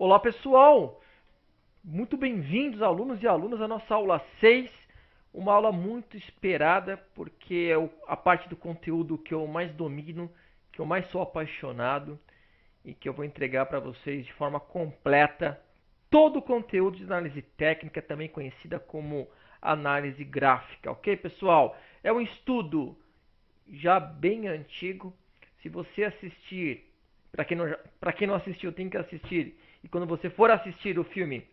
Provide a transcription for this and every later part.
Olá pessoal, muito bem-vindos alunos e alunas à nossa aula 6, uma aula muito esperada porque é a parte do conteúdo que eu mais domino, que eu mais sou apaixonado e que eu vou entregar para vocês de forma completa todo o conteúdo de análise técnica, também conhecida como análise gráfica, ok pessoal? É um estudo já bem antigo. Se você assistir, para quem não assistiu, tem que assistir. E quando você for assistir o filme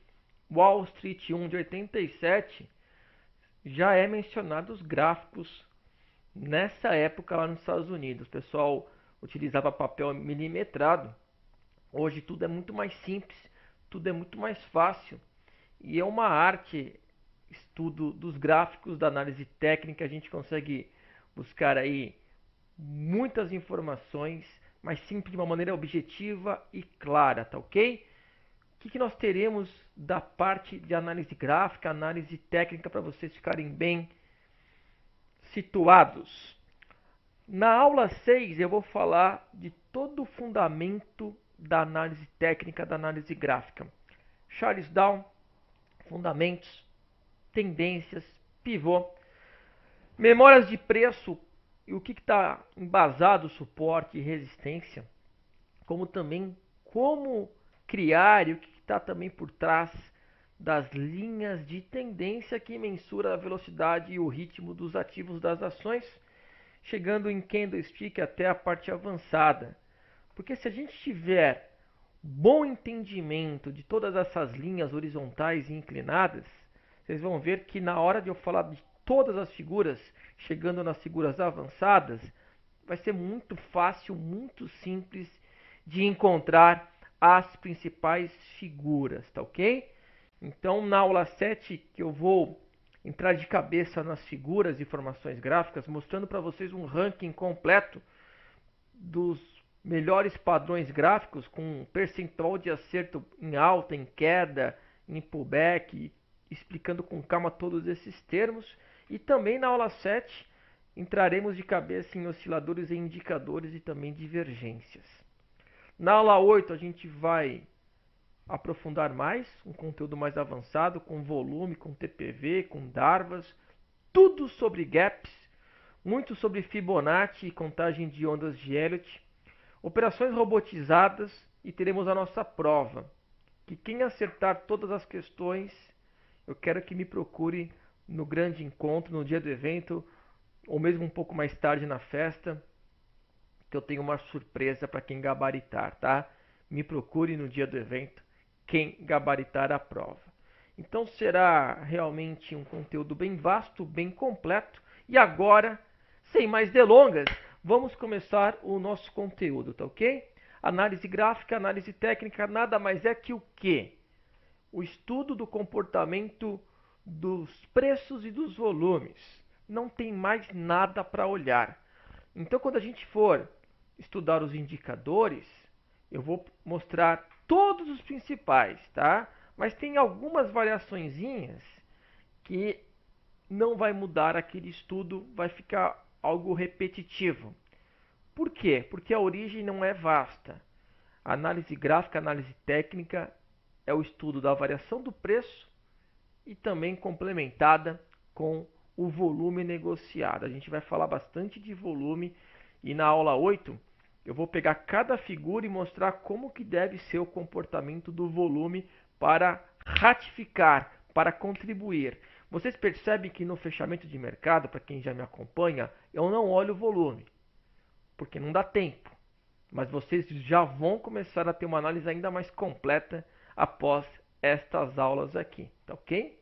Wall Street 1 de 87, já é mencionado os gráficos nessa época lá nos Estados Unidos. O pessoal utilizava papel milimetrado. Hoje tudo é muito mais simples, tudo é muito mais fácil. E é uma arte estudo dos gráficos, da análise técnica, a gente consegue buscar aí muitas informações, mas sempre de uma maneira objetiva e clara, tá ok? O que nós teremos da parte de análise gráfica, análise técnica, para vocês ficarem bem situados? Na aula 6 eu vou falar de todo o fundamento da análise técnica, da análise gráfica. Charles Down, fundamentos, tendências, pivô, memórias de preço e o que está embasado, suporte e resistência, como também como criar e o que está também por trás das linhas de tendência que mensura a velocidade e o ritmo dos ativos das ações, chegando em candlestick até a parte avançada. Porque se a gente tiver bom entendimento de todas essas linhas horizontais e inclinadas, vocês vão ver que na hora de eu falar de todas as figuras, chegando nas figuras avançadas, vai ser muito fácil, muito simples de encontrar as principais figuras, tá ok? Então, na aula 7, que eu vou entrar de cabeça nas figuras e formações gráficas, mostrando para vocês um ranking completo dos melhores padrões gráficos, com um percentual de acerto em alta, em queda, em pullback, explicando com calma todos esses termos. E também na aula 7 entraremos de cabeça em osciladores e indicadores e também divergências. Na aula 8 a gente vai aprofundar mais, um conteúdo mais avançado, com volume, com TPV, com Darvas, tudo sobre gaps, muito sobre Fibonacci e contagem de ondas de Elliott, operações robotizadas e teremos a nossa prova, que quem acertar todas as questões, eu quero que me procure no grande encontro, no dia do evento, ou mesmo um pouco mais tarde na festa, que eu tenho uma surpresa para quem gabaritar, tá? Me procure no dia do evento, quem gabaritar a prova. Então será realmente um conteúdo bem vasto, bem completo. E agora, sem mais delongas, vamos começar o nosso conteúdo, tá ok? Análise gráfica, análise técnica, nada mais é que o quê? O estudo do comportamento dos preços e dos volumes. Não tem mais nada para olhar. Então, quando a gente for estudar os indicadores, eu vou mostrar todos os principais, tá? Mas tem algumas variaçõezinhas que não vai mudar aquele estudo, vai ficar algo repetitivo. Por quê? Porque a origem não é vasta. A análise gráfica, a análise técnica é o estudo da variação do preço e também complementada com o volume negociado. A gente vai falar bastante de volume e na aula 8 eu vou pegar cada figura e mostrar como que deve ser o comportamento do volume para ratificar, para contribuir. Vocês percebem que no fechamento de mercado, para quem já me acompanha, eu não olho o volume, porque não dá tempo. Mas vocês já vão começar a ter uma análise ainda mais completa após estas aulas aqui, tá ok?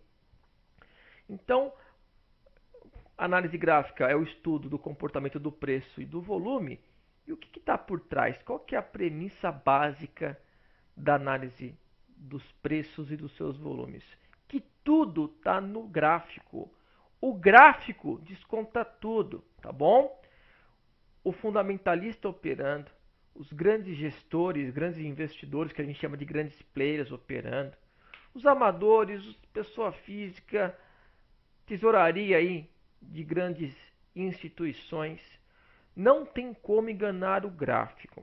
Então, análise gráfica é o estudo do comportamento do preço e do volume. E o que está por trás? Qual que é a premissa básica da análise dos preços e dos seus volumes? Que tudo está no gráfico. O gráfico desconta tudo, tá bom? O fundamentalista operando, os grandes gestores, grandes investidores, que a gente chama de grandes players operando, os amadores, pessoa física, tesouraria aí de grandes instituições, não tem como enganar o gráfico.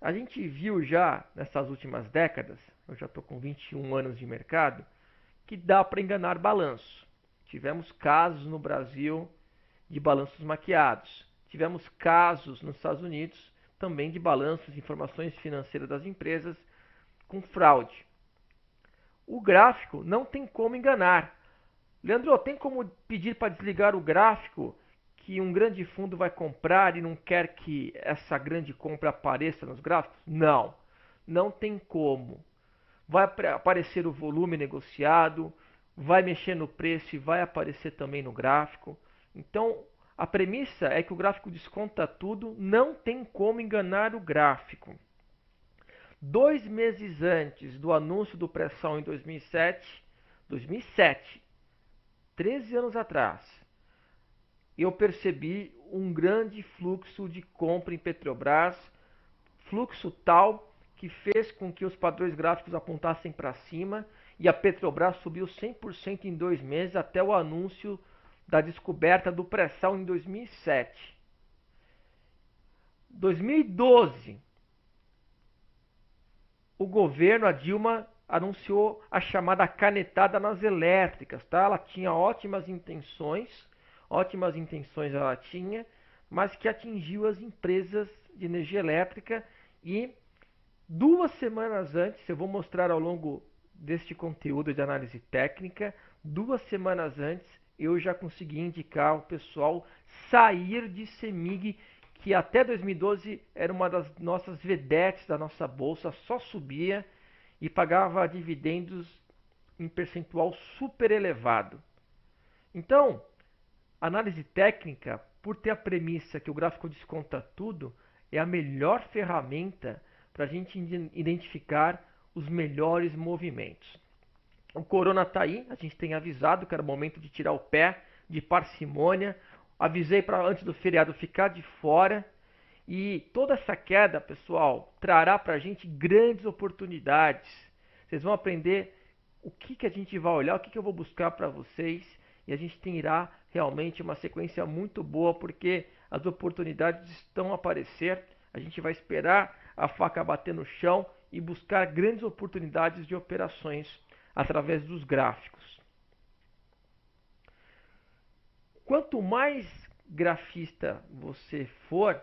A gente viu já nessas últimas décadas, eu já estou com 21 anos de mercado, que dá para enganar balanço. Tivemos casos no Brasil de balanços maquiados. Tivemos casos nos Estados Unidos também de balanços de informações financeiras das empresas com fraude. O gráfico não tem como enganar. Leandro, tem como pedir para desligar o gráfico que um grande fundo vai comprar e não quer que essa grande compra apareça nos gráficos? Não, não tem como. Vai aparecer o volume negociado, vai mexer no preço e vai aparecer também no gráfico. Então, a premissa é que o gráfico desconta tudo, não tem como enganar o gráfico. 2 meses antes do anúncio do pré-sal em 2007, 13 anos atrás, eu percebi um grande fluxo de compra em Petrobras, fluxo tal que fez com que os padrões gráficos apontassem para cima e a Petrobras subiu 100% em 2 meses até o anúncio da descoberta do pré-sal em 2007. 2012, o governo, a Dilma, anunciou a chamada canetada nas elétricas, tá? Ela tinha ótimas intenções ela tinha, mas que atingiu as empresas de energia elétrica e 2 semanas antes, eu vou mostrar ao longo deste conteúdo de análise técnica, 2 semanas antes eu já consegui indicar o pessoal sair de CEMIG, que até 2012 era uma das nossas vedetes da nossa bolsa, só subia e pagava dividendos em percentual super elevado. Então, análise técnica, por ter a premissa que o gráfico desconta tudo, é a melhor ferramenta para a gente identificar os melhores movimentos. O Corona está aí, a gente tem avisado que era o momento de tirar o pé, de parcimônia. Avisei para antes do feriado ficar de fora. E toda essa queda, pessoal, trará para a gente grandes oportunidades. Vocês vão aprender o que a gente vai olhar, o que eu vou buscar para vocês. E a gente terá realmente uma sequência muito boa, porque as oportunidades estão a aparecer. A gente vai esperar a faca bater no chão e buscar grandes oportunidades de operações através dos gráficos. Quanto mais grafista você for,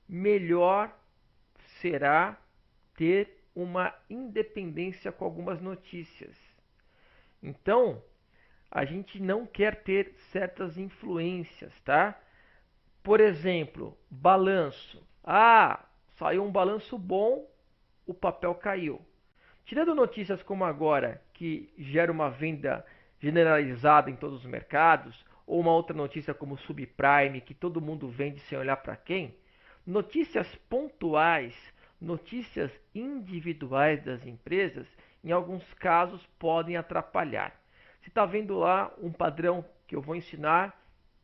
melhor será ter uma independência com algumas notícias. Então, a gente não quer ter certas influências, tá? Por exemplo, balanço. Ah, saiu um balanço bom, o papel caiu. Tirando notícias como agora, que gera uma venda generalizada em todos os mercados, ou uma outra notícia como subprime, que todo mundo vende sem olhar para quem, notícias pontuais, notícias individuais das empresas, em alguns casos podem atrapalhar. Você está vendo lá um padrão que eu vou ensinar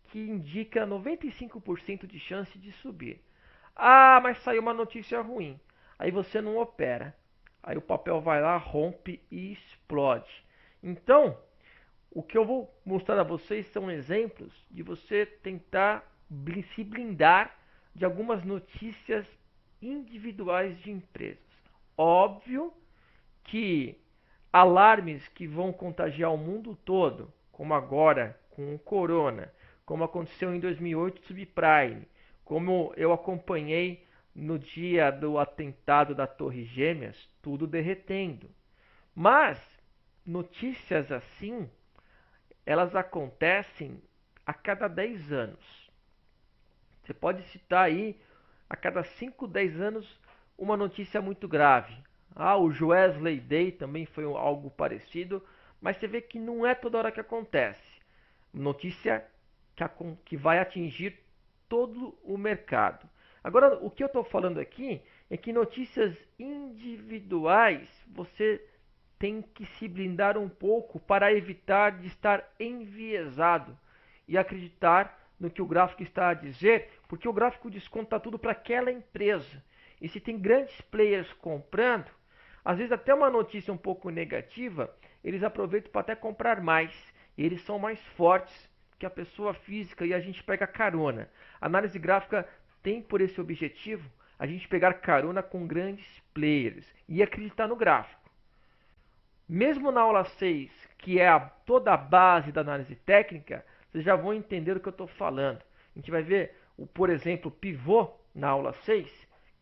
que indica 95% de chance de subir. Ah, mas saiu uma notícia ruim. Aí você não opera. Aí o papel vai lá, rompe e explode. Então, o que eu vou mostrar a vocês são exemplos de você tentar se blindar de algumas notícias individuais de empresas. Óbvio que alarmes que vão contagiar o mundo todo, como agora com o Corona, como aconteceu em 2008 subprime, como eu acompanhei no dia do atentado da Torre Gêmeas, tudo derretendo. Mas notícias assim, elas acontecem a cada 10 anos. Você pode citar aí a cada 5, 10 anos uma notícia muito grave. Ah, o Wesley Day também foi algo parecido, mas você vê que não é toda hora que acontece. Notícia que vai atingir todo o mercado. Agora, o que eu estou falando aqui é que notícias individuais você tem que se blindar um pouco para evitar de estar enviesado e acreditar no que o gráfico está a dizer, porque o gráfico desconta tudo para aquela empresa. E se tem grandes players comprando, às vezes até uma notícia um pouco negativa, eles aproveitam para até comprar mais. E eles são mais fortes que a pessoa física e a gente pega carona. A análise gráfica tem por esse objetivo a gente pegar carona com grandes players e acreditar no gráfico. Mesmo na aula 6, que é toda a base da análise técnica, vocês já vão entender o que eu estou falando. A gente vai ver, por exemplo, o pivô na aula 6,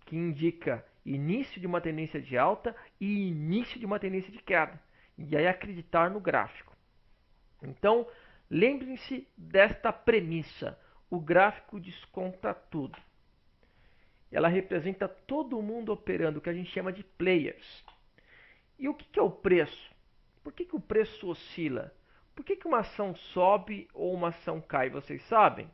que indica início de uma tendência de alta e início de uma tendência de queda. E aí acreditar no gráfico. Então, lembrem-se desta premissa. O gráfico desconta tudo. Ela representa todo mundo operando, o que a gente chama de players. E o que é o preço? Por que o preço oscila? Por que uma ação sobe ou uma ação cai? Vocês sabem?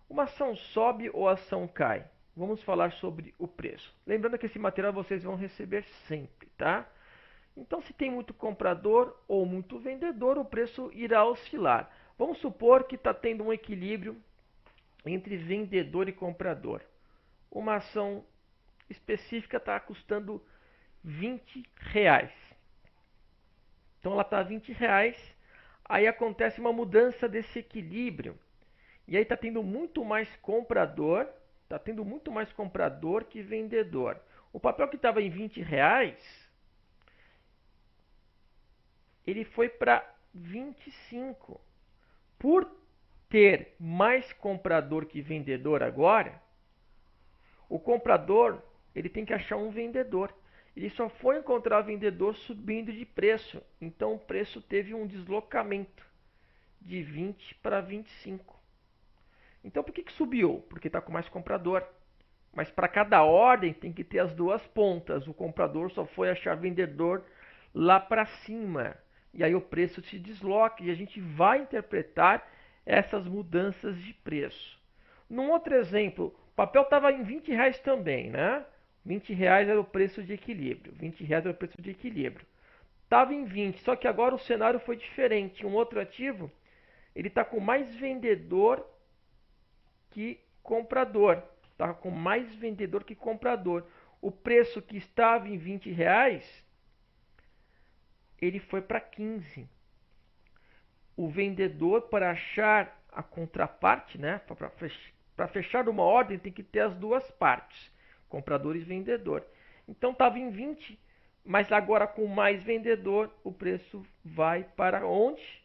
Uma ação sobe ou a ação cai? Vamos falar sobre o preço. Lembrando que esse material vocês vão receber sempre, tá? Então, se tem muito comprador ou muito vendedor, o preço irá oscilar. Vamos supor que está tendo um equilíbrio entre vendedor e comprador. Uma ação específica está custando R$20. Então, ela está a R$20, aí acontece uma mudança desse equilíbrio. E aí está tendo muito mais comprador, que vendedor. O papel que estava em R$20, ele foi para 25. Por ter mais comprador que vendedor agora, o comprador ele tem que achar um vendedor. Ele só foi encontrar vendedor subindo de preço. Então o preço teve um deslocamento de 20 para 25. Então por que subiu? Porque está com mais comprador. Mas para cada ordem tem que ter as duas pontas. O comprador só foi achar vendedor lá para cima. E aí o preço se desloca e a gente vai interpretar essas mudanças de preço. Num outro exemplo, o papel estava em R$20 também, né? R$20 era o preço de equilíbrio. R$20 era o preço de equilíbrio. Estava em 20, só que agora o cenário foi diferente. Um outro ativo, ele está com mais vendedor que comprador. Está com mais vendedor que comprador. O preço que estava em R$20, ele foi para 15. O vendedor, para achar a contraparte, né, para fechar uma ordem, tem que ter as duas partes, comprador e vendedor. Então estava em 20, mas agora com mais vendedor, o preço vai para onde?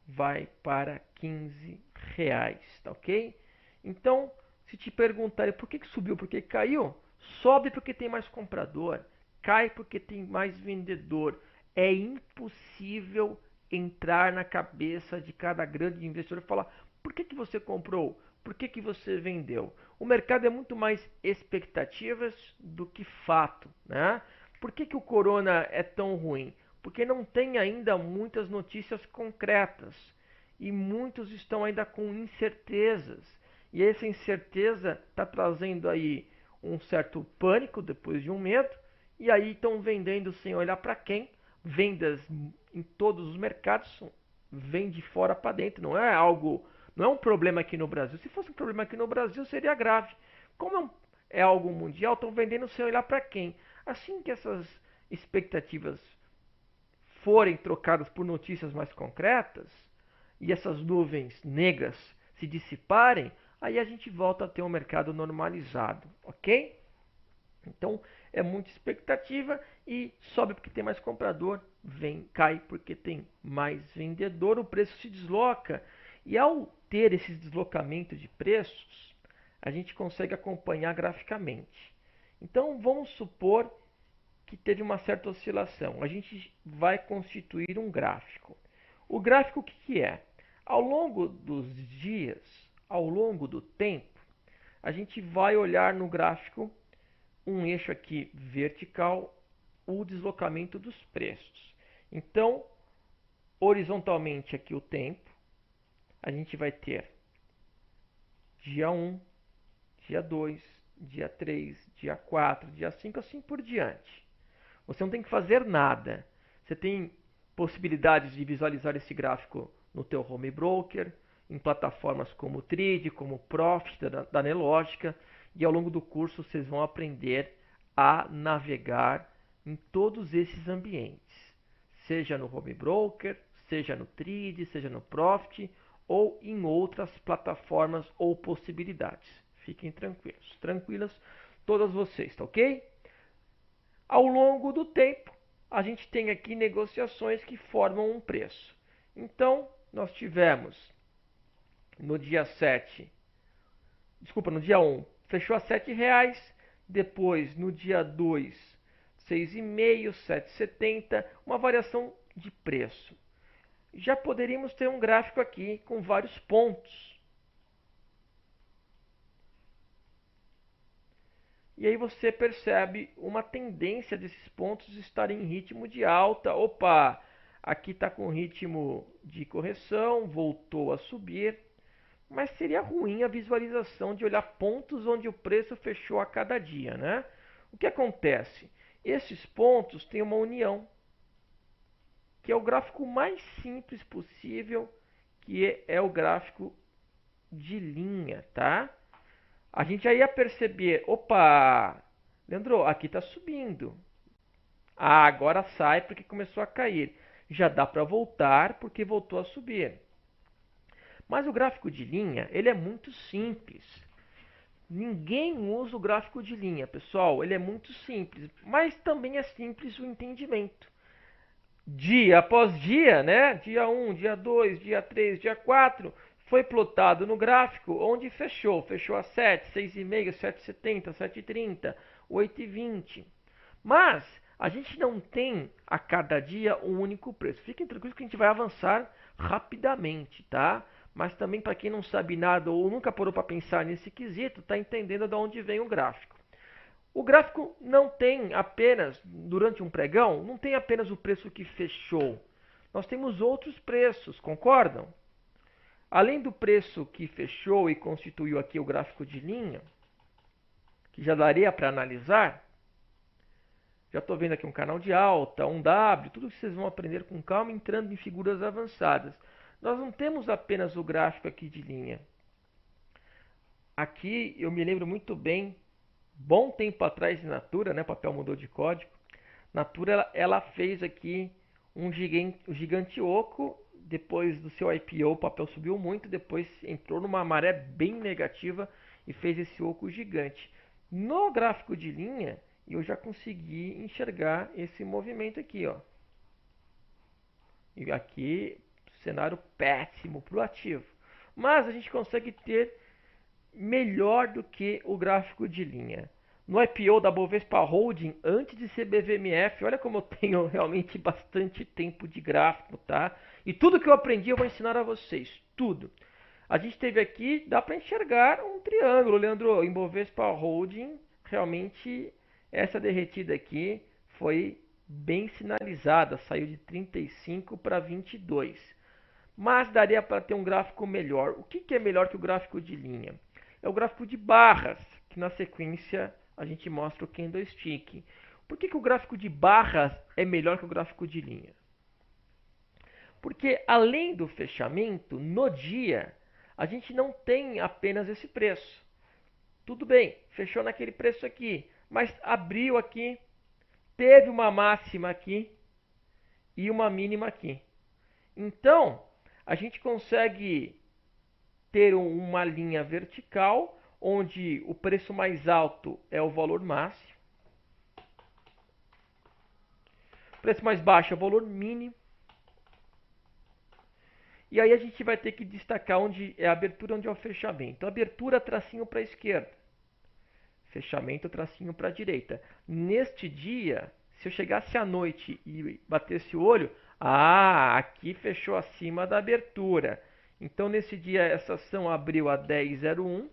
Vai para R$15, tá ok? Então, se te perguntarem por que subiu, por que caiu, sobe porque tem mais comprador, cai porque tem mais vendedor. É impossível entrar na cabeça de cada grande investidor e falar por que você comprou, por que você vendeu. O mercado é muito mais expectativas do que fato, né? Por que o corona é tão ruim? Porque não tem ainda muitas notícias concretas e muitos estão ainda com incertezas. E essa incerteza está trazendo aí um certo pânico depois de um medo, e aí estão vendendo sem olhar para quem. Vendas em todos os mercados, vem de fora para dentro, não é um problema aqui no Brasil. Se fosse um problema aqui no Brasil, seria grave. Como é algo mundial, estão vendendo sem olhar para quem. Assim que essas expectativas forem trocadas por notícias mais concretas e essas nuvens negras se dissiparem, aí a gente volta a ter um mercado normalizado, ok? Então é muita expectativa e sobe porque tem mais comprador, cai porque tem mais vendedor, o preço se desloca. E ao ter esse deslocamento de preços, a gente consegue acompanhar graficamente. Então vamos supor que teve uma certa oscilação. A gente vai constituir um gráfico. O gráfico o que é? Ao longo dos dias, ao longo do tempo, a gente vai olhar no gráfico um eixo aqui vertical, o deslocamento dos preços. Então, horizontalmente aqui o tempo, a gente vai ter dia 1, dia 2, dia 3, dia 4, dia 5, assim por diante. Você não tem que fazer nada. Você tem possibilidades de visualizar esse gráfico no teu home broker, em plataformas como o Tride, como o Profit da Nelogica, e ao longo do curso vocês vão aprender a navegar em todos esses ambientes, seja no home broker, seja no Tride, seja no Profit ou em outras plataformas ou possibilidades. Fiquem tranquilos, tranquilas todas vocês, tá ok? Ao longo do tempo, a gente tem aqui negociações que formam um preço. Então, nós tivemos no dia 7, desculpa, no dia 1, fechou a R$7, depois no dia 2, 6,5, 7,70, uma variação de preço. Já poderíamos ter um gráfico aqui com vários pontos. E aí você percebe uma tendência desses pontos estarem em ritmo de alta. Opa, aqui está com ritmo de correção, voltou a subir. Mas seria ruim a visualização de olhar pontos onde o preço fechou a cada dia, né? O que acontece? Esses pontos têm uma união, que é o gráfico mais simples possível, que é o gráfico de linha, tá? A gente já ia perceber, opa, Leandro, aqui está subindo. Ah, agora sai porque começou a cair. Já dá para voltar porque voltou a subir. Mas o gráfico de linha, ele é muito simples. Ninguém usa o gráfico de linha, pessoal. Ele é muito simples, mas também é simples o entendimento. Dia após dia, né? Dia 1, dia 2, dia 3, dia 4, foi plotado no gráfico onde fechou. Fechou a 7, 6,5, 7,70, 7,30, 8,20. Mas a gente não tem a cada dia um único preço. Fiquem tranquilos que a gente vai avançar rapidamente, tá? Mas também para quem não sabe nada ou nunca parou para pensar nesse quesito, está entendendo de onde vem o gráfico. O gráfico não tem apenas, durante um pregão, não tem apenas o preço que fechou. Nós temos outros preços, concordam? Além do preço que fechou e constituiu aqui o gráfico de linha, que já daria para analisar, já estou vendo aqui um canal de alta, um W, tudo que vocês vão aprender com calma entrando em figuras avançadas. Nós não temos apenas o gráfico aqui de linha. Aqui eu me lembro muito bem, bom tempo atrás de Natura, né, o papel mudou de código. Natura ela fez aqui um gigante oco, depois do seu IPO o papel subiu muito, depois entrou numa maré bem negativa e fez esse oco gigante. No gráfico de linha, eu já consegui enxergar esse movimento aqui, ó. E aqui, cenário péssimo para o ativo. Mas a gente consegue ter melhor do que o gráfico de linha. No IPO da Bovespa Holding, antes de ser BVMF, olha como eu tenho realmente bastante tempo de gráfico, tá? E tudo que eu aprendi eu vou ensinar a vocês, tudo. A gente teve aqui, dá para enxergar um triângulo, Leandro, em Bovespa Holding, realmente essa derretida aqui foi bem sinalizada, saiu de 35 para 22. Mas daria para ter um gráfico melhor. O que é melhor que o gráfico de linha? É o gráfico de barras, que na sequência a gente mostra o candlestick. Por que o gráfico de barras é melhor que o gráfico de linha? Porque além do fechamento, no dia, a gente não tem apenas esse preço. Tudo bem, fechou naquele preço aqui, mas abriu aqui, teve uma máxima aqui e uma mínima aqui. Então, a gente consegue ter uma linha vertical, onde o preço mais alto é o valor máximo, o preço mais baixo é o valor mínimo, e aí a gente vai ter que destacar onde é a abertura, onde é o fechamento. Abertura, tracinho para a esquerda, fechamento, tracinho para a direita. Neste dia, se eu chegasse à noite e batesse o olho, aqui fechou acima da abertura. Então, nesse dia, essa ação abriu a 10,01,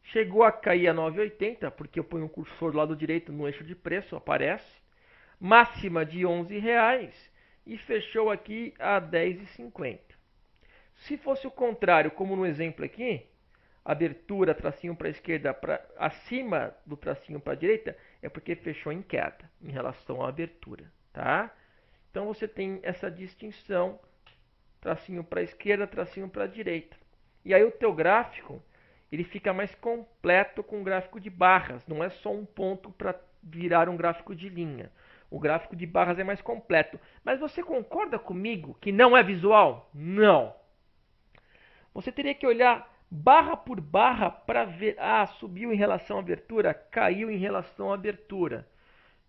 chegou a cair a 9,80, porque eu ponho um cursor do lado direito no eixo de preço, aparece. Máxima de R$11 e fechou aqui a 10,50. Se fosse o contrário, como no exemplo aqui, abertura, tracinho para a esquerda, acima do tracinho para a direita, é porque fechou em queda em relação à abertura, tá? Então você tem essa distinção, tracinho para a esquerda, tracinho para a direita. E aí o teu gráfico, ele fica mais completo com o gráfico de barras, não é só um ponto para virar um gráfico de linha. O gráfico de barras é mais completo. Mas você concorda comigo que não é visual? Não. Você teria que olhar barra por barra para ver, subiu em relação à abertura, caiu em relação à abertura.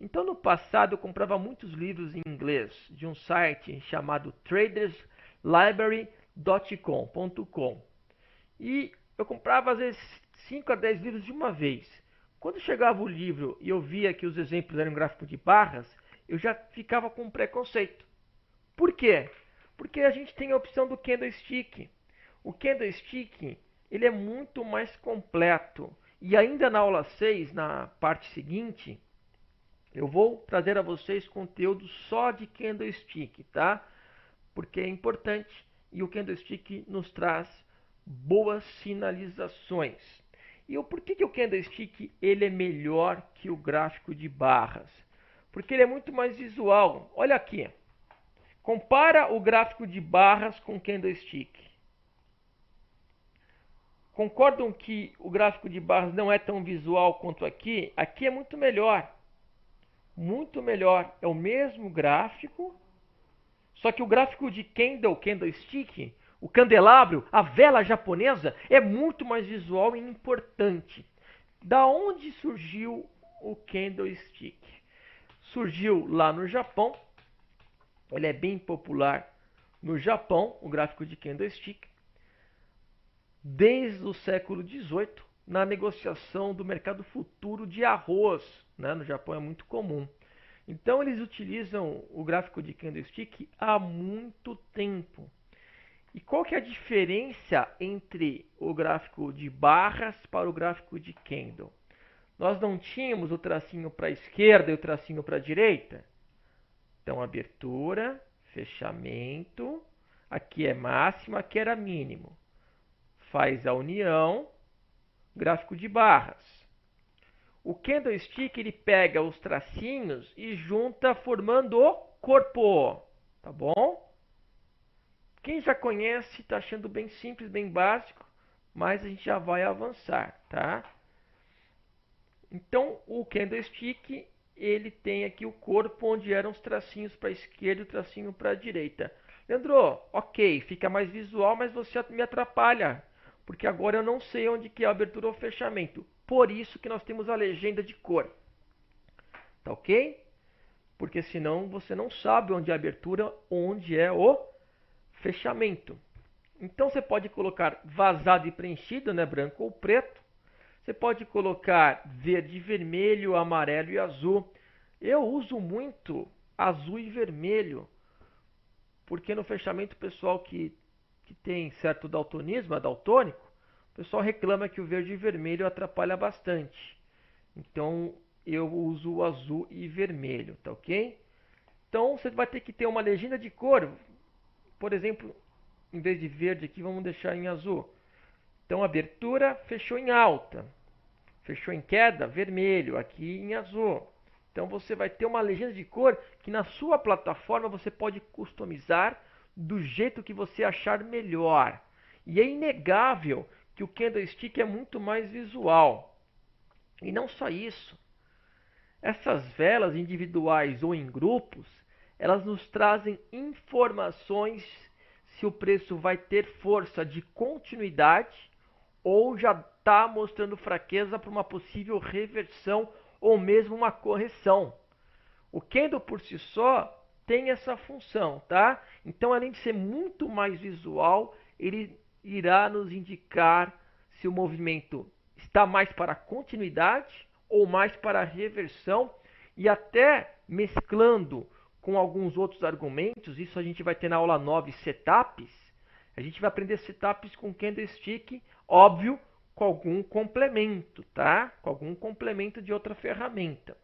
Então, no passado, eu comprava muitos livros em inglês de um site chamado traderslibrary.com. E eu comprava, às vezes, 5 a 10 livros de uma vez. Quando chegava o livro e eu via que os exemplos eram gráfico de barras, eu já ficava com preconceito. Por quê? Porque a gente tem a opção do candlestick. O candlestick ele é muito mais completo. E ainda na aula 6, na parte seguinte, eu vou trazer a vocês conteúdo só de candlestick, tá? Porque é importante e o candlestick nos traz boas sinalizações. E o porquê que o candlestick ele é melhor que o gráfico de barras? Porque ele é muito mais visual. Olha aqui. Compara o gráfico de barras com o candlestick. Concordam que o gráfico de barras não é tão visual quanto aqui? Aqui é muito melhor. Muito melhor. É o mesmo gráfico, só que o gráfico de candlestick, o candelabro, a vela japonesa, é muito mais visual e importante. Da onde surgiu o candlestick? Surgiu lá no Japão. Ele é bem popular no Japão, o gráfico de candlestick, desde o século XVIII, na negociação do mercado futuro de arroz, né? No Japão é muito comum. Então eles utilizam o gráfico de candlestick há muito tempo. E qual que é a diferença entre o gráfico de barras para o gráfico de candle? Nós não tínhamos o tracinho para a esquerda e o tracinho para a direita? Então, abertura, fechamento, aqui é máximo, aqui era mínimo. Faz a união, gráfico de barras. O candlestick ele pega os tracinhos e junta formando o corpo, tá bom? Quem já conhece está achando bem simples, bem básico, mas a gente já vai avançar, tá? Então, o candlestick ele tem aqui o corpo onde eram os tracinhos para a esquerda e o tracinho para a direita. Leandro, ok, fica mais visual, mas você me atrapalha, porque agora eu não sei onde que é a abertura ou fechamento. Por isso que nós temos a legenda de cor. Tá ok? Porque senão você não sabe onde é a abertura, onde é o fechamento. Então você pode colocar vazado e preenchido, né, branco ou preto. Você pode colocar verde, vermelho, amarelo e azul. Eu uso muito azul e vermelho, porque no fechamento o pessoal que tem certo daltonismo, é daltônico, o pessoal reclama que o verde e vermelho atrapalha bastante. Então eu uso o azul e vermelho, tá ok? Então você vai ter que ter uma legenda de cor. Por exemplo, em vez de verde aqui, vamos deixar em azul. Então, abertura, fechou em alta. Fechou em queda, vermelho. Aqui em azul. Então, você vai ter uma legenda de cor que na sua plataforma você pode customizar do jeito que você achar melhor. E é inegável que o candlestick é muito mais visual. E não só isso. Essas velas individuais ou em grupos, elas nos trazem informações se o preço vai ter força de continuidade ou já está mostrando fraqueza para uma possível reversão ou mesmo uma correção. O candle por si só tem essa função, tá? Então, além de ser muito mais visual, ele irá nos indicar se o movimento está mais para continuidade ou mais para reversão, e até mesclando com alguns outros argumentos. Isso a gente vai ter na aula 9, setups. A gente vai aprender setups com candlestick, óbvio, com algum complemento, tá? Com algum complemento de outra ferramenta.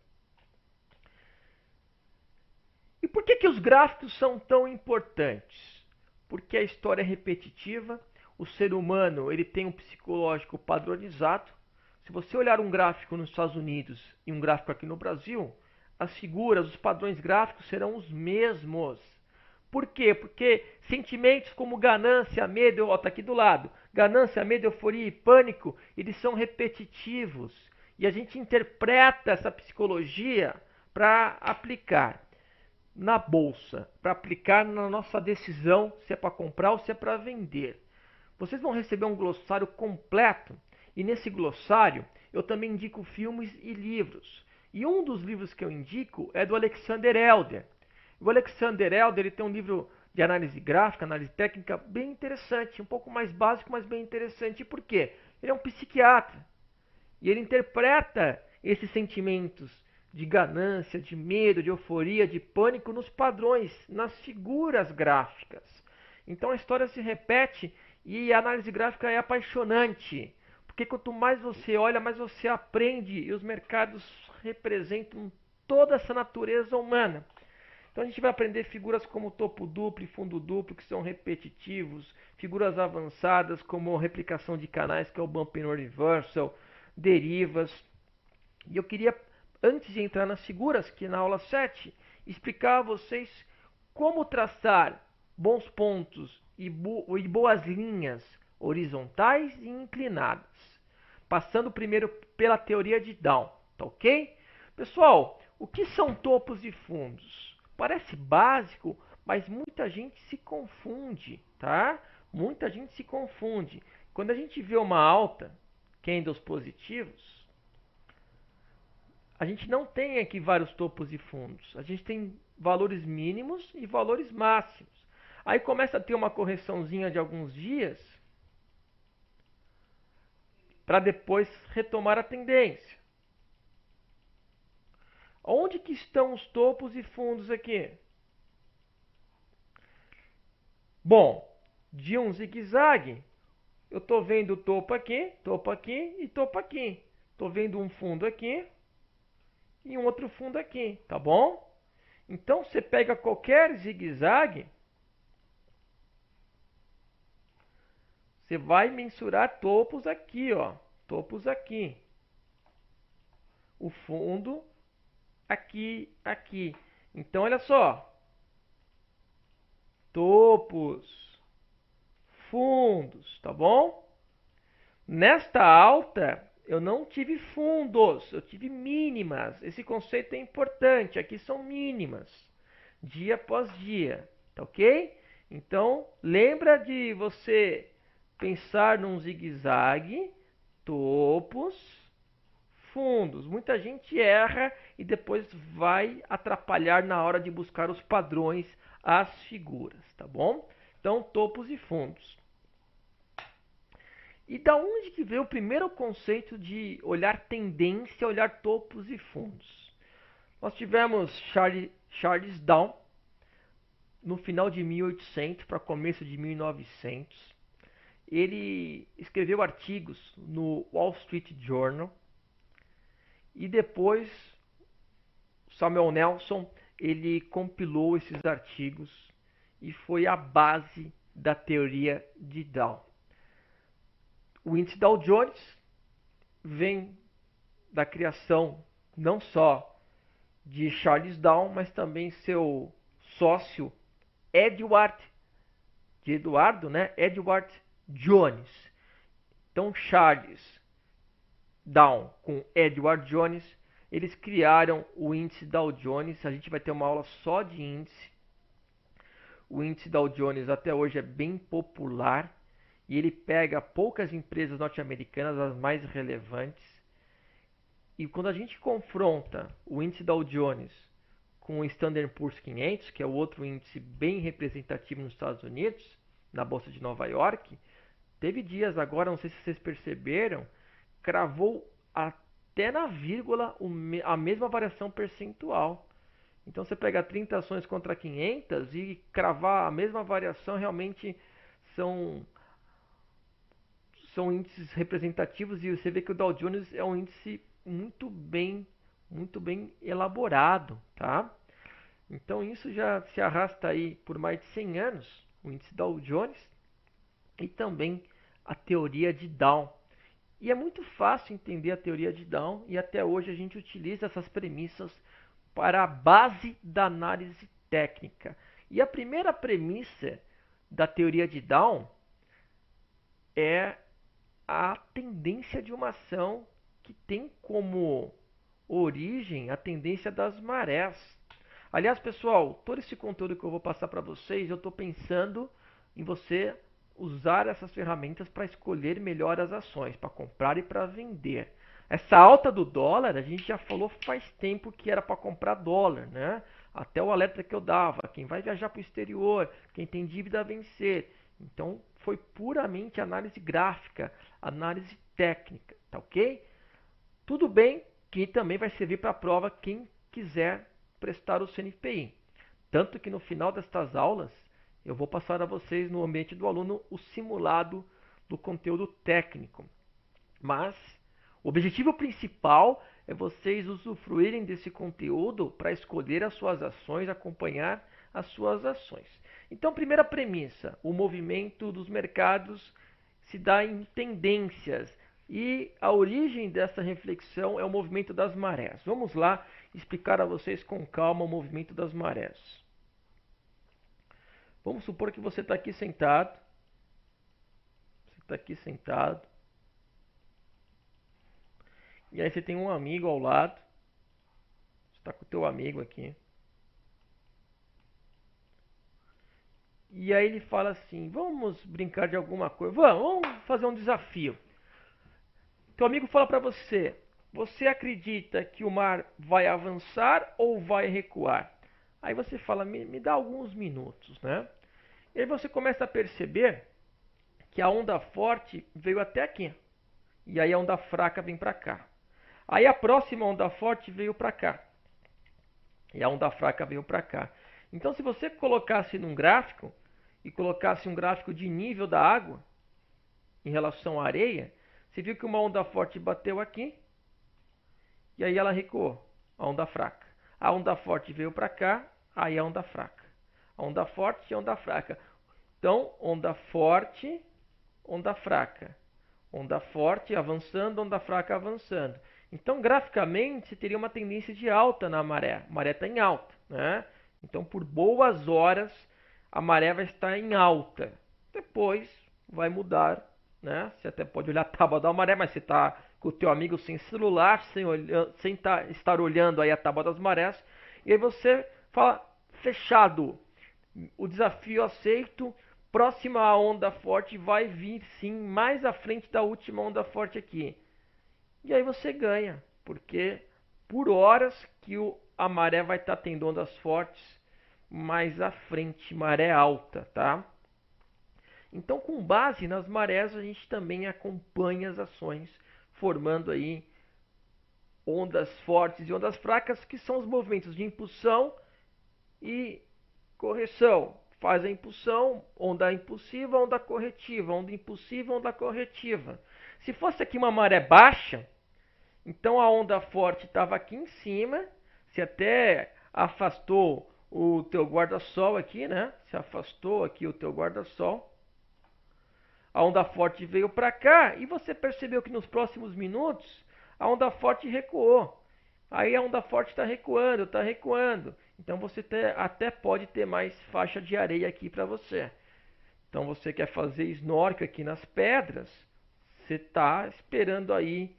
E por que os gráficos são tão importantes? Porque a história é repetitiva, o ser humano ele tem um psicológico padronizado. Se você olhar um gráfico nos Estados Unidos e um gráfico aqui no Brasil, as figuras, os padrões gráficos serão os mesmos. Por quê? Porque sentimentos como ganância, medo, está aqui do lado, ganância, medo, euforia e pânico, eles são repetitivos. E a gente interpreta essa psicologia para aplicar na bolsa, para aplicar na nossa decisão se é para comprar ou se é para vender. vocês vão receber um glossário completo. E nesse glossário eu também indico filmes e livros. E um dos livros que eu indico é do Alexander Elder. O Alexander Elder ele tem um livro de análise gráfica, análise técnica bem interessante, um pouco mais básico, mas bem interessante. E por quê? Ele é um psiquiatra e ele interpreta esses sentimentos de ganância, de medo, de euforia, de pânico nos padrões, nas figuras gráficas. Então a história se repete e a análise gráfica é apaixonante, porque quanto mais você olha, mais você aprende e os mercados representam toda essa natureza humana. Então a gente vai aprender figuras como topo duplo e fundo duplo, que são repetitivos, figuras avançadas como replicação de canais, que é o Bumping Universal, derivas. E eu queria, antes de entrar nas figuras, que na aula 7, explicar a vocês como traçar bons pontos e boas linhas horizontais e inclinadas, passando primeiro pela teoria de Down, tá ok? Pessoal, o que são topos e fundos? Parece básico, mas muita gente se confunde, tá? Muita gente se confunde. Quando a gente vê uma alta, candles positivos, a gente não tem aqui vários topos e fundos. A gente tem valores mínimos e valores máximos. Aí começa a ter uma correçãozinha de alguns dias para depois retomar a tendência. Onde que estão os topos e fundos aqui? Bom, de um zigue-zague, eu estou vendo topo aqui e topo aqui. Estou vendo um fundo aqui e um outro fundo aqui, tá bom? Então você pega qualquer zigue-zague, você vai mensurar topos aqui, ó, topos aqui. O fundo aqui, aqui. Então olha só, topos, fundos, tá bom? Nesta alta, eu não tive fundos, eu tive mínimas. Esse conceito é importante, aqui são mínimas, dia após dia, tá ok? Então, lembra de você pensar num zigue-zague, topos, fundos. Muita gente erra e depois vai atrapalhar na hora de buscar os padrões, as figuras, tá bom? Então, topos e fundos. E da onde que veio o primeiro conceito de olhar tendência, olhar topos e fundos? Nós tivemos Charles Down no final de 1800 para começo de 1900. Ele escreveu artigos no Wall Street Journal e depois Samuel Nelson ele compilou esses artigos e foi a base da teoria de Down. O índice Dow Jones vem da criação não só de Charles Down, mas também seu sócio Edward, de Eduardo, né? Edward Jones. Então Charles Down com Edward Jones, eles criaram o índice Dow Jones. A gente vai ter uma aula só de índice. O índice Dow Jones até hoje é bem popular e ele pega poucas empresas norte-americanas, as mais relevantes. E quando a gente confronta o índice Dow Jones com o Standard Poor's 500, que é o outro índice bem representativo nos Estados Unidos, na Bolsa de Nova York, teve dias agora, não sei se vocês perceberam, cravou até na vírgula a mesma variação percentual. Então você pega 30 ações contra 500 e cravar a mesma variação realmente são índices representativos e você vê que o Dow Jones é um índice muito bem elaborado, tá? Então isso já se arrasta aí por mais de 100 anos, o índice Dow Jones e também a teoria de Down. E é muito fácil entender a teoria de Down e até hoje a gente utiliza essas premissas para a base da análise técnica. E a primeira premissa da teoria de Down é a tendência de uma ação que tem como origem a tendência das marés. Aliás, pessoal, todo esse conteúdo que eu vou passar para vocês, eu estou pensando em você usar essas ferramentas para escolher melhor as ações, para comprar e para vender. Essa alta do dólar, a gente já falou faz tempo que era para comprar dólar, né? Até o alerta que eu dava, quem vai viajar para o exterior, quem tem dívida a vencer. Então, foi puramente análise gráfica, análise técnica, tá ok? Tudo bem que também vai servir para a prova quem quiser prestar o CNPI. Tanto que no final destas aulas, eu vou passar a vocês no ambiente do aluno o simulado do conteúdo técnico. Mas o objetivo principal é vocês usufruírem desse conteúdo para escolher as suas ações, acompanhar as suas ações. Então, primeira premissa, o movimento dos mercados se dá em tendências e a origem dessa reflexão é o movimento das marés. Vamos lá explicar a vocês com calma o movimento das marés. Vamos supor que você está aqui sentado. Você está aqui sentado. E aí você tem um amigo ao lado. Você está com o teu amigo aqui. E aí ele fala assim, vamos brincar de alguma coisa. Vamos fazer um desafio. Teu amigo fala para você, você acredita que o mar vai avançar ou vai recuar? Aí você fala, me dá alguns minutos, né? E aí você começa a perceber que a onda forte veio até aqui. E aí a onda fraca vem para cá. Aí a próxima onda forte veio para cá. E a onda fraca veio para cá. Então se você colocasse num gráfico e colocasse um gráfico de nível da água em relação à areia, você viu que uma onda forte bateu aqui e aí ela recuou, a onda fraca. A onda forte veio para cá, aí a onda fraca. A onda forte e a onda fraca. Então, onda forte, onda fraca. Onda forte avançando, onda fraca avançando. Então, graficamente, você teria uma tendência de alta na maré. A maré está em alta, né? Então, por boas horas, a maré vai estar em alta. Depois vai mudar, né? Você até pode olhar a tábua da maré, mas você está com o teu amigo sem celular, sem estar olhando aí a tábua das marés. E aí você fala, fechado, o desafio aceito, próxima onda forte vai vir sim, mais à frente da última onda forte aqui. E aí você ganha, porque por horas que a maré vai estar tendo ondas fortes mais à frente, maré alta, tá? Então, com base nas marés, a gente também acompanha as ações, formando aí ondas fortes e ondas fracas, que são os movimentos de impulsão e correção. Faz a impulsão, onda impulsiva, onda corretiva, onda impulsiva, onda corretiva. Se fosse aqui uma maré baixa, então a onda forte estava aqui em cima, se até afastou o teu guarda-sol aqui, né? Se afastou aqui o teu guarda-sol. A onda forte veio para cá e você percebeu que nos próximos minutos a onda forte recuou. Aí a onda forte está recuando, está recuando. Então você até pode ter mais faixa de areia aqui para você. Então você quer fazer snorkel aqui nas pedras, você está esperando aí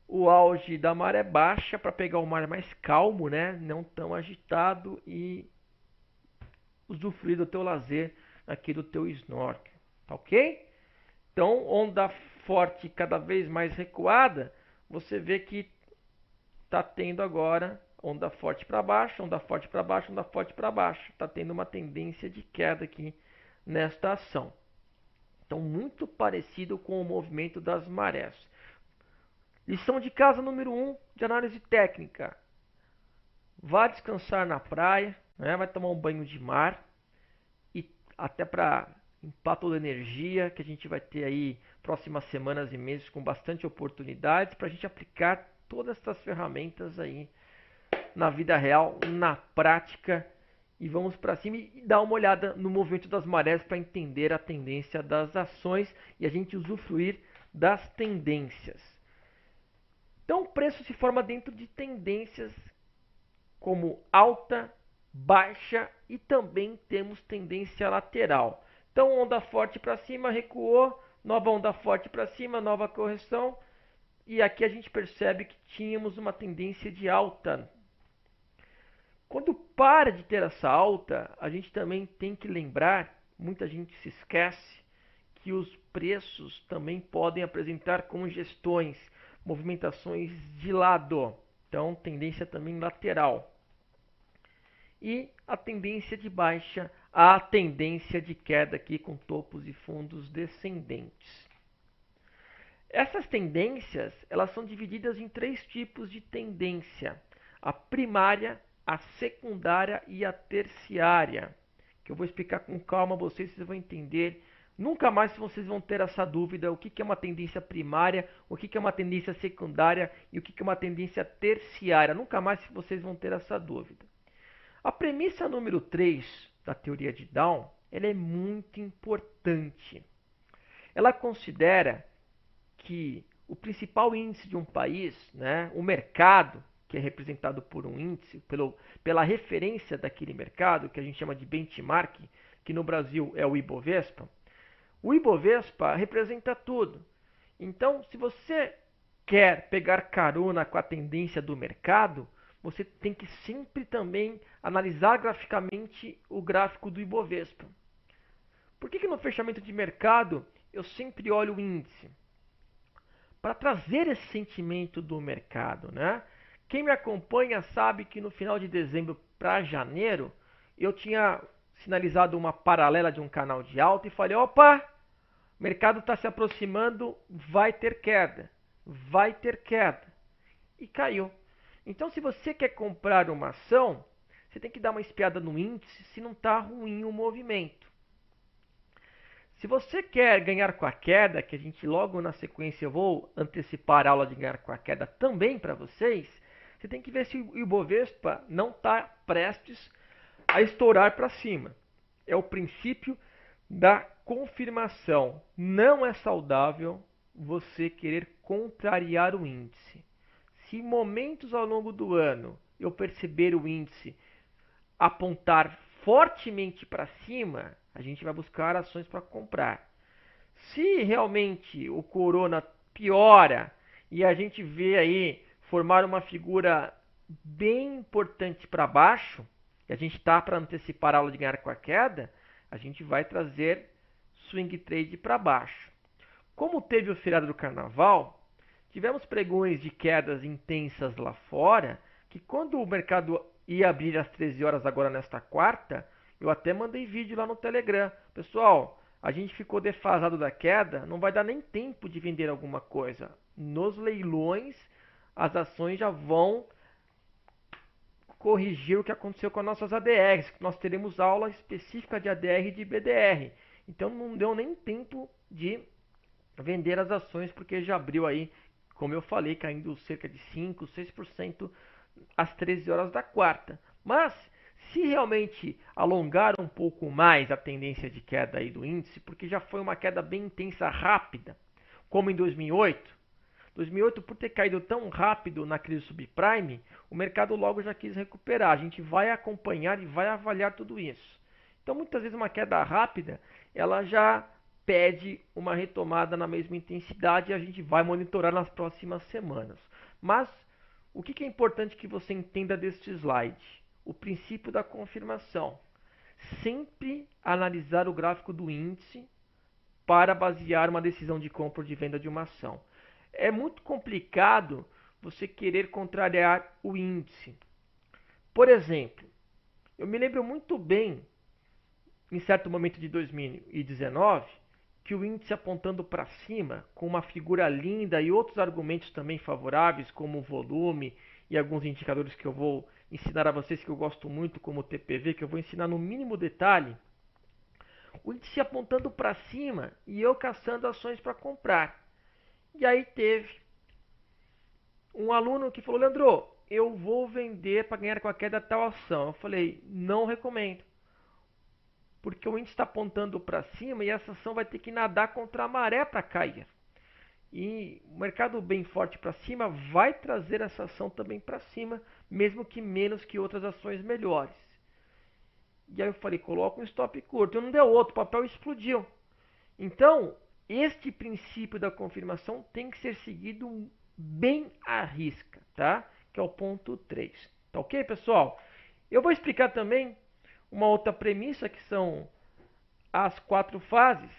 o auge da maré baixa para pegar o mar mais calmo, né? Não tão agitado e usufruir do teu lazer aqui do teu snorkel, tá ok? Então, onda forte cada vez mais recuada, você vê que está tendo agora onda forte para baixo, onda forte para baixo, onda forte para baixo. Está tendo uma tendência de queda aqui nesta ação. Então, muito parecido com o movimento das marés. Lição de casa número 1 de análise técnica. Vá descansar na praia, né? Vai tomar um banho de mar e até para limpar toda a energia que a gente vai ter aí próximas semanas e meses com bastante oportunidades para a gente aplicar todas essas ferramentas aí na vida real, na prática, e vamos para cima e dar uma olhada no movimento das marés para entender a tendência das ações e a gente usufruir das tendências. Então, o preço se forma dentro de tendências como alta, baixa e também temos tendência lateral. Então, onda forte para cima, recuou, nova onda forte para cima, nova correção. E aqui a gente percebe que tínhamos uma tendência de alta. Quando para de ter essa alta, a gente também tem que lembrar, muita gente se esquece, que os preços também podem apresentar congestões, movimentações de lado, então tendência também lateral. E a tendência de baixa, a tendência de queda aqui com topos e fundos descendentes. Essas tendências, elas são divididas em três tipos de tendência: a primária, a secundária e a terciária, que eu vou explicar com calma a vocês vão entender. Nunca mais vocês vão ter essa dúvida, o que é uma tendência primária, o que é uma tendência secundária e o que é uma tendência terciária. Nunca mais vocês vão ter essa dúvida. A premissa número 3 da teoria de Down, ela é muito importante. Ela considera que o principal índice de um país, né, o mercado, que é representado por um índice, pela referência daquele mercado, que a gente chama de benchmark, que no Brasil é o Ibovespa. O Ibovespa representa tudo. Então, se você quer pegar carona com a tendência do mercado, você tem que sempre também analisar graficamente o gráfico do Ibovespa. Por que no fechamento de mercado eu sempre olho o índice? Para trazer esse sentimento do mercado, né? Quem me acompanha sabe que no final de dezembro para janeiro eu tinha sinalizado uma paralela de um canal de alta e falei: opa, o mercado está se aproximando, vai ter queda, vai ter queda. E caiu. Então, se você quer comprar uma ação, você tem que dar uma espiada no índice se não está ruim o movimento. Se você quer ganhar com a queda, que a gente logo na sequência eu vou antecipar a aula de ganhar com a queda também para vocês, você tem que ver se o Ibovespa não está prestes a estourar para cima. É o princípio da confirmação. Não é saudável você querer contrariar o índice. Se em momentos ao longo do ano eu perceber o índice apontar fortemente para cima, a gente vai buscar ações para comprar. Se realmente o corona piora e a gente vê aí formar uma figura bem importante para baixo, e a gente está para antecipar a aula de ganhar com a queda, a gente vai trazer swing trade para baixo. Como teve o feriado do carnaval, tivemos pregões de quedas intensas lá fora, que quando o mercado ia abrir às 13 horas agora nesta quarta, eu até mandei vídeo lá no Telegram. Pessoal, a gente ficou defasado da queda, não vai dar nem tempo de vender alguma coisa. Nos leilões, as ações já vão corrigir o que aconteceu com as nossas ADRs. Nós teremos aula específica de ADR e de BDR. Então não deu nem tempo de vender as ações, porque já abriu aí, como eu falei, caindo cerca de 5, 6% às 13 horas da quarta. Mas se realmente alongar um pouco mais a tendência de queda aí do índice, porque já foi uma queda bem intensa, rápida, como em 2008, 2008 por ter caído tão rápido na crise subprime, o mercado logo já quis recuperar. A gente vai acompanhar e vai avaliar tudo isso. Então, muitas vezes uma queda rápida, ela já pede uma retomada na mesma intensidade e a gente vai monitorar nas próximas semanas. Mas o que é importante que você entenda deste slide? O princípio da confirmação. Sempre analisar o gráfico do índice para basear uma decisão de compra ou de venda de uma ação. É muito complicado você querer contrariar o índice. Por exemplo, eu me lembro muito bem, em certo momento de 2019, que o índice apontando para cima, com uma figura linda e outros argumentos também favoráveis, como o volume e alguns indicadores que eu vou ensinar a vocês que eu gosto muito, como o TPV, que eu vou ensinar no mínimo detalhe, o índice apontando para cima e eu caçando ações para comprar. E aí teve um aluno que falou: Leandro, eu vou vender para ganhar com a queda tal ação. Eu falei: não recomendo. Porque o índice está apontando para cima e essa ação vai ter que nadar contra a maré para cair. E o mercado bem forte para cima vai trazer essa ação também para cima, mesmo que menos que outras ações melhores. E aí eu falei: coloca um stop curto. E não deu outro, o papel explodiu. Então, este princípio da confirmação tem que ser seguido bem à risca, tá? Que é o ponto 3. Tá ok, pessoal? Eu vou explicar também uma outra premissa, que são as 4 fases,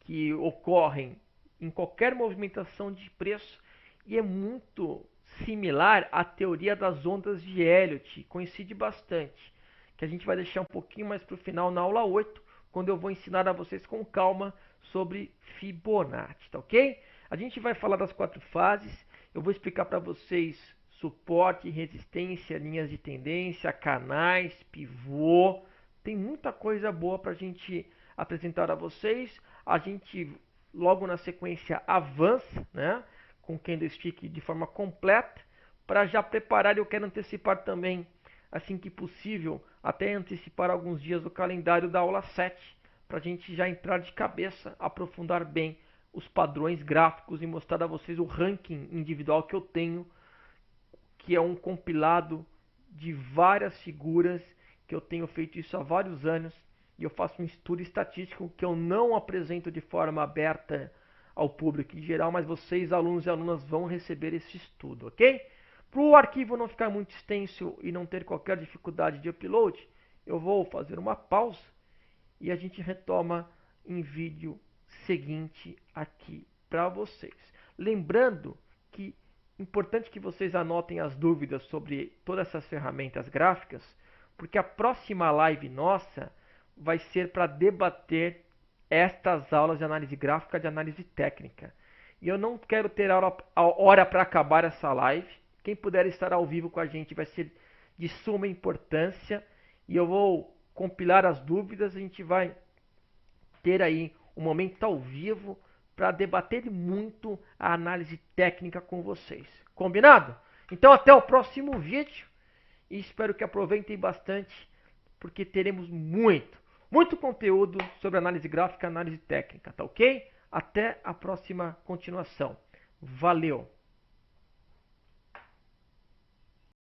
que ocorrem em qualquer movimentação de preço e é muito similar à teoria das ondas de Elliott, coincide bastante, que a gente vai deixar um pouquinho mais para o final na aula 8, quando eu vou ensinar a vocês com calma sobre Fibonacci, tá ok? A gente vai falar das 4 fases, eu vou explicar para vocês suporte, resistência, linhas de tendência, canais, pivô, tem muita coisa boa para a gente apresentar a vocês. A gente logo na sequência avança, né, com candlestick de forma completa, para já preparar. Eu quero antecipar também, assim que possível, até antecipar alguns dias do calendário da aula 7, para a gente já entrar de cabeça, aprofundar bem os padrões gráficos e mostrar a vocês o ranking individual que eu tenho, que é um compilado de várias figuras, que eu tenho feito isso há vários anos, e eu faço um estudo estatístico que eu não apresento de forma aberta ao público em geral, mas vocês, alunos e alunas, vão receber esse estudo, ok? Para o arquivo não ficar muito extenso e não ter qualquer dificuldade de upload, eu vou fazer uma pausa e a gente retoma em vídeo seguinte aqui para vocês. Lembrando que é importante que vocês anotem as dúvidas sobre todas essas ferramentas gráficas, porque a próxima live nossa vai ser para debater estas aulas de análise gráfica, de análise técnica. E eu não quero ter a hora para acabar essa live. Quem puder estar ao vivo com a gente vai ser de suma importância. E eu vou compilar as dúvidas. A gente vai ter aí um momento ao vivo para debater muito a análise técnica com vocês. Combinado? Então até o próximo vídeo. E espero que aproveitem bastante, porque teremos muito conteúdo sobre análise gráfica e análise técnica, tá ok? Até a próxima continuação. Valeu!